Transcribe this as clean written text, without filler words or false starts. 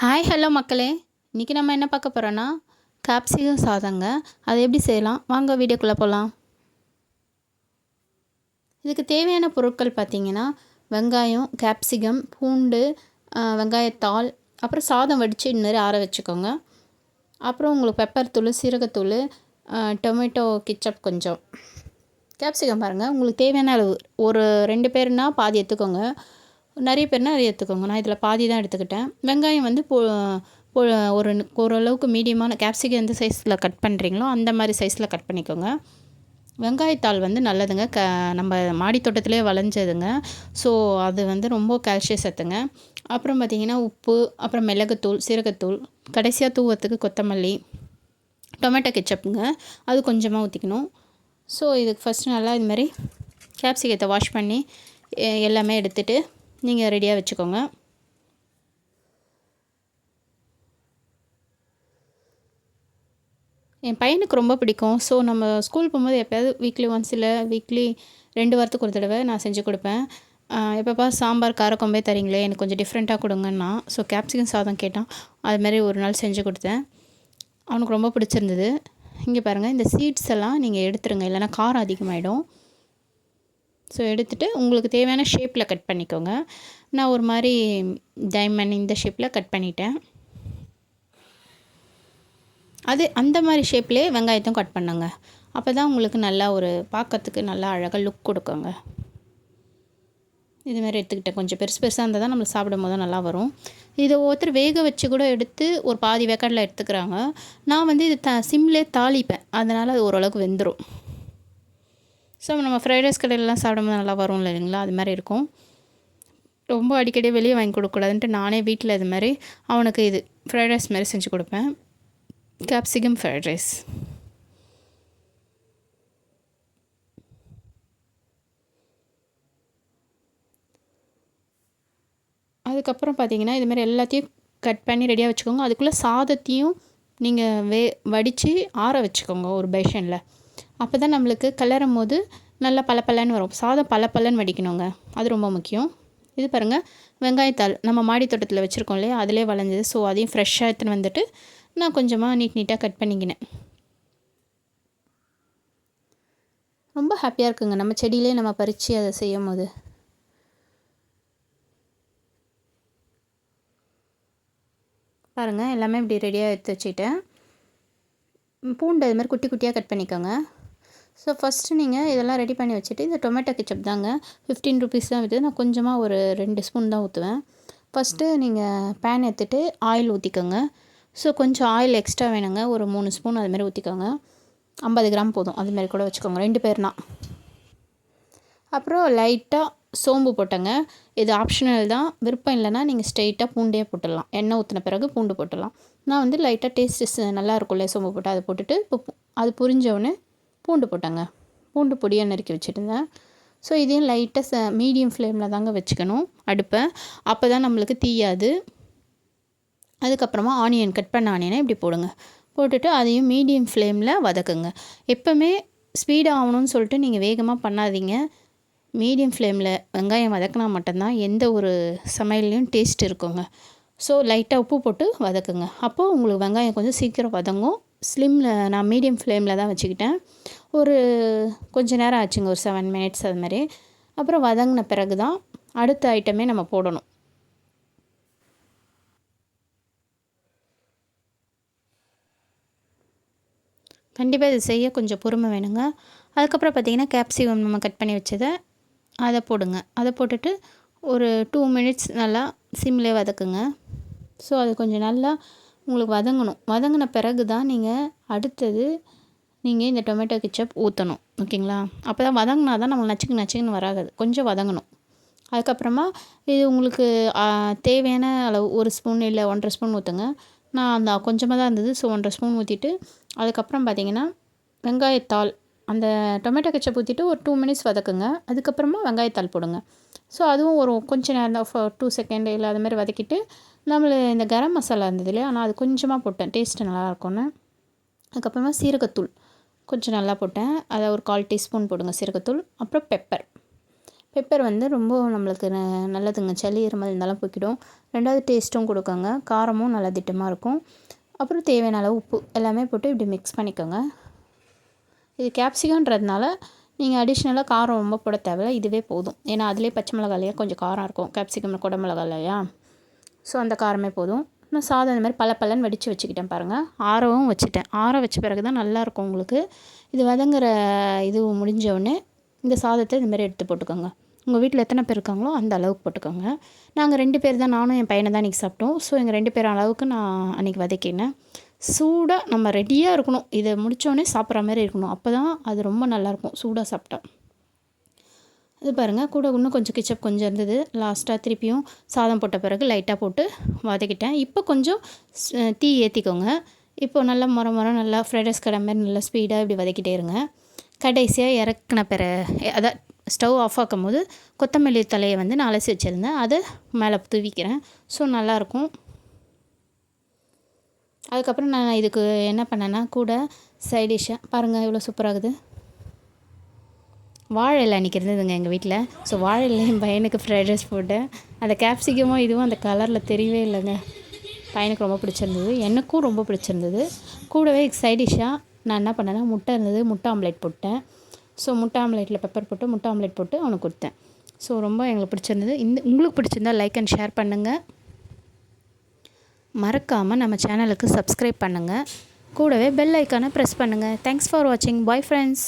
Hi hello மக்களே, இன்றைக்கி நம்ம என்ன பார்க்க போகிறோன்னா கேப்சிகம் சாதங்க. அதை எப்படி செய்யலாம் வாங்க வீடியோக்குள்ளே போகலாம். இதுக்கு தேவையான பொருட்கள் பார்த்திங்கன்னா வெங்காயம், கேப்சிகம், பூண்டு, வெங்காயத்தாள், அப்புறம் சாதம் வடித்து இந்மாரி ஆற வச்சுக்கோங்க. அப்புறம் உங்களுக்கு பெப்பர் தூள், சீரகத்தூள், டொமேட்டோ கெச்சப் கொஞ்சம். கேப்சிகம் பாருங்கள், உங்களுக்கு தேவையான அளவு. ஒரு 2 பேர்னால் பாதி எடுத்துக்கோங்க, நிறைய பேர்னால் நிறைய எடுத்துக்கோங்க. நான் இதில் பாதி தான் எடுத்துக்கிட்டேன். வெங்காயம் வந்து ஒரு ஓரளவுக்கு மீடியமான கேப்சிகம் எந்த சைஸில் கட் பண்ணுறீங்களோ அந்த மாதிரி சைஸில் கட் பண்ணிக்கோங்க. வெங்காயத்தாள் வந்து நல்லதுங்க, நம்ம மாடி தோட்டத்திலே விளைஞ்சதுங்க. ஸோ அது வந்து ரொம்ப கால்சியம் சத்துங்க. அப்புறம் பார்த்திங்கன்னா உப்பு, அப்புறம் மிளகுத்தூள், சீரகத்தூள், கடைசியாக தூவத்துக்கு கொத்தமல்லி, டொமேட்டோ கெச்சப்புங்க, அது கொஞ்சமாக ஊற்றிக்கணும். ஸோ இதுக்கு ஃபஸ்ட்டு நல்லா இதுமாதிரி கேப்சிகத்தை வாஷ் பண்ணி எல்லாமே எடுத்துகிட்டு நீங்கள் ரெடியாக வச்சுக்கோங்க. என் பையனுக்கு ரொம்ப பிடிக்கும். ஸோ நம்ம ஸ்கூல் போகும்போது எப்போயாவது வீக்லி ஒன்ஸ் இல்லை வீக்லி 2 வாரத்துக்கு ஒரு தடவை நான் செஞ்சு கொடுப்பேன். எப்போப்பா சாம்பார் காரக்குழம்பே தரீங்களே, எனக்கு கொஞ்சம் டிஃப்ரெண்ட்டாக கொடுங்கன்னா, ஸோ கேப்சிகம் சாதம் கேட்டான். அதுமாரி ஒரு நாள் செஞ்சு கொடுத்தேன். அவனுக்கு ரொம்ப பிடிச்சிருந்தது. இங்கே பாருங்கள், இந்த சீட்ஸ் எல்லாம் நீங்கள் எடுத்துருங்க, இல்லைனா காரம் அதிகமாகிடும். ஸோ எடுத்துகிட்டு உங்களுக்கு தேவையான ஷேப்பில் கட் பண்ணிக்கோங்க. நான் ஒரு மாதிரி டைமண்ட் இந்த ஷேப்பில் கட் பண்ணிட்டேன். அது அந்த மாதிரி ஷேப்லேயே வெங்காயத்தையும் கட் பண்ணுங்க. அப்போ தான் உங்களுக்கு நல்லா ஒரு பார்க்கறதுக்கு நல்லா அழகாக லுக் கொடுக்குங்க. இதுமாதிரி எடுத்துக்கிட்டேன். கொஞ்சம் பெருசு பெருசாக இருந்தால் தான் நம்மளுக்கு சாப்பிடும் போது நல்லா வரும். இதை ஒருத்தர் வேக வச்சு கூட எடுத்து ஒரு பாதி வேக்காடில் எடுத்துக்கிறாங்க. நான் வந்து இது சிம்லே தாளிப்பேன், அதனால் அது ஓரளவுக்கு வெந்துடும். ஸோ நம்ம ஃப்ரைட் ரைஸ் கடையிலலாம் சாப்பிடும்போது நல்லா வரும் இல்லைங்களா, அது மாதிரி இருக்கும். ரொம்ப அடிக்கடி வெளியே வாங்கி கொடுக்கக்கூடாதுன்ட்டு நானே வீட்டில் இது மாதிரி அவனுக்கு இது ஃப்ரைட் ரைஸ் மாதிரி செஞ்சு கொடுப்பேன். Capsicum fried rice. அதுக்கப்புறம் பார்த்தீங்கன்னா இதுமாதிரி எல்லாத்தையும் கட் பண்ணி ரெடியாக வச்சுக்கோங்க. அதுக்குள்ளே சாதத்தையும் நீங்கள் வடித்து ஆற வச்சுக்கோங்க ஒரு பேஷனில். அப்போ தான் நம்மளுக்கு கிளறும் போது நல்லா பளபளன்னு வரும். சாதம் பளபளன்னு வடிக்கணுங்க, அது ரொம்ப முக்கியம். இது பாருங்கள், வெங்காயத்தாள் நம்ம மாடி தோட்டத்தில் வச்சுருக்கோம் இல்லையா, அதிலே வளைஞ்சது. ஸோ அதையும் ஃப்ரெஷ்ஷாக எடுத்துன்னு வந்துட்டு நான் கொஞ்சமாக நீட்டாக கட் பண்ணிக்கினேன். ரொம்ப ஹாப்பியாக இருக்குங்க நம்ம செடியிலே நம்ம பறித்து அதை செய்யும் போது. பாருங்கள், எல்லாமே இப்படி ரெடியாக எடுத்து வச்சுக்கிட்டேன். பூண்டு அது மாதிரி குட்டி குட்டியாக கட் பண்ணிக்கோங்க. ஸோ ஃபஸ்ட்டு நீங்கள் இதெல்லாம் ரெடி பண்ணி வச்சுட்டு, இந்த டொமேட்டோ கெச்சப் தாங்க 15 ருபீஸ் தான் விற்று. நான் கொஞ்சமாக ஒரு 2 ஸ்பூன் தான் ஊற்றுவேன். ஃபஸ்ட்டு நீங்கள் பேன் எடுத்துகிட்டு ஆயில் ஊற்றிக்கோங்க. ஸோ கொஞ்சம் ஆயில் எக்ஸ்ட்ரா வேணுங்க, ஒரு 3 ஸ்பூன் அதுமாரி ஊற்றிக்கோங்க. 50 கிராம் போதும், அதுமாரி கூட வச்சுக்கோங்க, 2 பேர்னா. அப்புறம் லைட்டாக சோம்பு போட்டேங்க. இது ஆப்ஷனல் தான், விருப்பம் இல்லைன்னா நீங்கள் ஸ்ட்ரெயிட்டாக பூண்டே போட்டுடலாம். எண்ணெய் ஊற்றின பிறகு பூண்டு போட்டுடலாம். நான் வந்து லைட்டாக டேஸ்ட்டு நல்லா இருக்கும்ல சோம்பு போட்டு, அதை போட்டுட்டு இப்போ அது புரிஞ்சோடனே பூண்டு போட்டேங்க. பூண்டு பொடியாக நறுக்கி வச்சுருந்தேன். ஸோ இதையும் லைட்டாக மீடியம் ஃப்ளேமில் தாங்க வச்சுக்கணும் அடுப்பை, அப்போ தான் நம்மளுக்கு தீயாது. அதுக்கப்புறமா ஆனியன், கட் பண்ண ஆனியனை இப்படி போடுங்க. போட்டுட்டு அதையும் மீடியம் ஃப்ளேமில் வதக்குங்க. எப்போவுமே ஸ்பீடாக ஆகணும்னு சொல்லிட்டு நீங்கள் வேகமாக பண்ணாதீங்க. மீடியம் ஃப்ளேமில் வெங்காயம் வதக்கினா மட்டும்தான் எந்த ஒரு சமையல்லையும் டேஸ்ட் இருக்குங்க. ஸோ லைட்டாக உப்பு போட்டு வதக்குங்க. அப்போது உங்களுக்கு வெங்காயம் கொஞ்சம் சீக்கிரம் வதங்கும். ஸ்லிம்மில் நான் மீடியம் ஃப்ளேமில் தான் வச்சுக்கிட்டேன். ஒரு கொஞ்சம் நேரம் ஆச்சுங்க, ஒரு 7 மினிட்ஸ் அது மாதிரி. அப்புறம் வதங்கின பிறகு தான் அடுத்த ஐட்டமே நம்ம போடணும். கண்டிப்பாக இது செய்ய கொஞ்சம் பொறுமை வேணுங்க. அதுக்கப்புறம் பார்த்திங்கன்னா கேப்சிகம் நம்ம கட் பண்ணி வச்சதை அதை போடுங்க. அதை போட்டுட்டு ஒரு 2 மினிட்ஸ் நல்லா சிம்லேயே வதக்குங்க. ஸோ அது கொஞ்சம் நல்லா உங்களுக்கு வதங்கணும். வதங்கின பிறகு தான் நீங்கள் அடுத்தது இந்த டொமேட்டோ கெச்சப் ஊற்றணும், ஓகேங்களா? அப்போ தான் வதங்கினா தான் நம்ம நச்சுக்குன்னு வராது, கொஞ்சம் வதங்கணும். அதுக்கப்புறமா இது உங்களுக்கு தேவையான அளவு 1 ஸ்பூன் இல்லை 1.5 ஸ்பூன் ஊற்றுங்க. நான் அந்த கொஞ்சமாக தான் இருந்தது, ஸோ 1.5 ஸ்பூன் ஊற்றிட்டு அதுக்கப்புறம் பார்த்திங்கன்னா வெங்காயத்தாள், அந்த டொமேட்டோ கெச்சப் ஊற்றிட்டு ஒரு 2 மினிட்ஸ் வதக்குங்க. அதுக்கப்புறமா வெங்காயத்தாள் போடுங்க. ஸோ அதுவும் ஒரு கொஞ்சம் நேரம் தான், 2 செகண்ட் இல்லை அதுமாதிரி வதக்கிட்டு இந்த கரம் மசாலா இருந்தது இல்லையா, நான் அது கொஞ்சமாக போட்டேன், டேஸ்ட்டு நல்லாயிருக்கும்னு. அதுக்கப்புறமா சீரகத்தூள் கொஞ்சம் நல்லா போட்டேன், அதை ஒரு 1/4 டீஸ்பூன் போடுங்க சீரகத்தூள். அப்புறம் பெப்பர் வந்து ரொம்ப நம்மளுக்கு நல்லதுங்க, சளி இருமல் இருந்தாலும் போய்க்கிடும். ரெண்டாவது டேஸ்ட்டும் கொடுக்குங்க, காரமும் நல்லா திட்டமாக இருக்கும். அப்புறம் தேவையான அளவு உப்பு எல்லாமே போட்டு இப்படி மிக்ஸ் பண்ணிக்கோங்க. இது கேப்சிகம்ன்றதுனால நீங்கள் அடிஷ்னலாக காரம் ரொம்ப போட தேவையில்ல, இதுவே போதும். ஏன்னா அதிலே பச்சை மிளகாலையே கொஞ்சம் காரம் இருக்கும், கேப்சிகம் குடை மிளகா இல்லையா, ஸோ அந்த காரமே போதும். நான் சாதம் இந்த மாதிரி பல்லன்னு வடித்து வச்சுக்கிட்டேன் பாருங்கள். ஆறவும் வச்சுட்டேன். ஆற வச்ச பிறகு தான் நல்லாயிருக்கும் உங்களுக்கு. இது வதங்குற இது முடிஞ்சோடனே இந்த சாதத்தை இதுமாரி எடுத்து போட்டுக்கோங்க. உங்கள் வீட்டில் எத்தனை பேர் இருக்காங்களோ அந்த அளவுக்கு போட்டுக்கோங்க. நாங்கள் 2 பேர் தான், நானும் என் பையனை தான் இன்றைக்கி சாப்பிட்டோம். ஸோ எங்கள் 2 பேர் அளவுக்கு நான் அன்றைக்கி வதக்கினேன். சூடாக நம்ம ரெடியாக இருக்கணும், இதை முடித்தோடனே சாப்பிட்ற மாதிரி இருக்கணும், அப்போ தான் அது ரொம்ப நல்லாயிருக்கும் சூடாக சாப்பிட்டா. இது பாருங்கள், கூட இன்னும் கொஞ்சம் கிச்சப் கொஞ்சம் இருந்தது. லாஸ்ட்டாக திருப்பியும் சாதம் போட்ட பிறகு லைட்டாக போட்டு வதக்கிட்டேன். இப்போ கொஞ்சம் தீ ஏற்றிக்கோங்க. இப்போ நல்லா நல்லா ஃப்ரைட் ரைஸ் கடை மாதிரி நல்லா ஸ்பீடாக இப்படி வதக்கிட்டே இருங்க. கடைசியாக இறக்குன அதான் ஸ்டவ் ஆஃப் ஆக்கும் போது கொத்தமல்லி தலையை வந்து நான் அலசி வச்சுருந்தேன், அதை மேலே தூவிக்கிறேன். ஸோ நல்லாயிருக்கும். அதுக்கப்புறம் நான் இதுக்கு என்ன பண்ணேன்னா கூட சைடிஷ்ஷாக பாருங்கள் எவ்வளோ சூப்பராகுது. வாழை இலை அன்றைக்கி இருந்ததுங்க எங்கள் வீட்டில். ஸோ வாழை இலை என் பையனுக்கு ஃப்ரைட் ரைஸ் போட்டேன். அந்த கேப்சிகமும் இதுவும் அந்த கலரில் தெரியவே இல்லைங்க. பையனுக்கு ரொம்ப பிடிச்சிருந்தது, எனக்கும் ரொம்ப பிடிச்சிருந்தது. கூடவே சைடிஷ்ஷாக நான் என்ன பண்ணேன்னா முட்டை இருந்தது, முட்டை ஆம்லேட் போட்டேன். ஸோ முட்டை ஆம்லேட்டில் பெப்பர் போட்டு முட்டை ஆம்லேட் போட்டு அவனுக்கு கொடுத்தேன். ஸோ ரொம்ப எங்களுக்கு பிடிச்சிருந்தது. உங்களுக்கு பிடிச்சிருந்தால் லைக் அண்ட் ஷேர் பண்ணுங்கள். மறக்காமல் நம்ம சேனலுக்கு சப்ஸ்கிரைப் பண்ணுங்கள். கூடவே பெல் ஐக்கானை ப்ரெஸ் பண்ணுங்கள். தேங்க்ஸ் ஃபார் வாட்சிங். Bye friends.